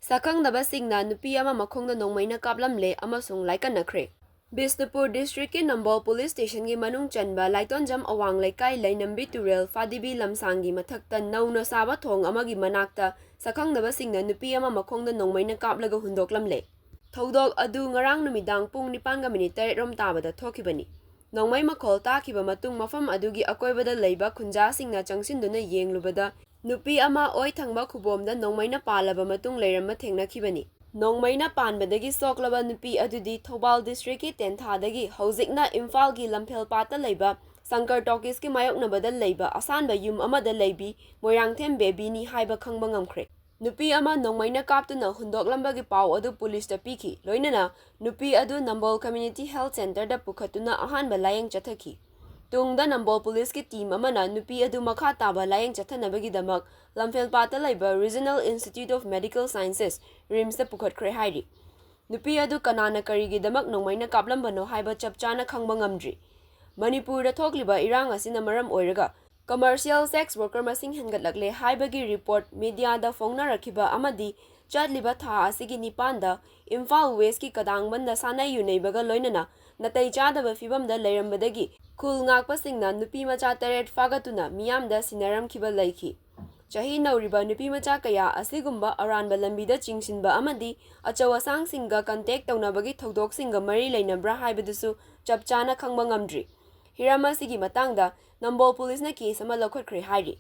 Sakhangdabana Nupi Makhongda Nongmeina Kaplamle amasung laikanakre. Bisnupur District ki Nambol Police Station ki manung chanba Laitonjam Awang Laikai Lainambi Turel Fadibi Lamsangi Mathakta Nauna Saba Thong amagi manakta Sakhangdabana Nupi Makhongda Nongmeina Kaplaga Hundoklamle. Thodok adu ngarang numidang pung 9:03 rom tabada thokibani. Nongmai makhol takiba matung mafam adugi akoibada leiba khunja singna changsinduna yenglubada Nupi ama oi thangba khubomda Nongmeina palaba matung leirama thengnakhibani. Nongmeina panbadagi soklaba nupi adudi Thobal District ki Tenthadagi hojikna Imphal gi Lamphel pata leiba Sankar Talkies ki mayoknabada leiba asanba yum amada leibi Moirangthem baby ni haiba khangba ngamkhre. Nupi ama Nongmeina kaptuna hundoklambagi pau adu police ta piki loinana nupi adu Nambol Community Health Center da pukhatuna ahanba layeng chathaki. Tungda Nambol Police ki team amana nupi adu makha taba layeng chathanabagi damak Lamphel pata leiba Regional Institute of Medical Sciences RIMS da pukhatkre hairi. Nupi adu kanana karigi damak Nongmeina kaplambano haiba chapchana khangba ngamdri. Manipur da thokliba irang asina maram oiraga commercial sex worker masing hengatlakle haibagi report media da phongna rakhiba amadi chatliba tha asigi nipanda Imphal West ki kadangban sanai yuneibaga loinana natai chadaba fibam da leirambadagi khul ngakpasingna nupi macha taret fagatuna miyamda sinaram khiba laiki. Chahi nauriba nupi macha kaya asigumba aranba lambida chingsinba amadi achawasang singa contact taunabagi thodok singa mari leinabra haibadusu chapchana khangba ngamdri. Hiramasigi matangda Nambol Police na case ama lakhwatkre hairi.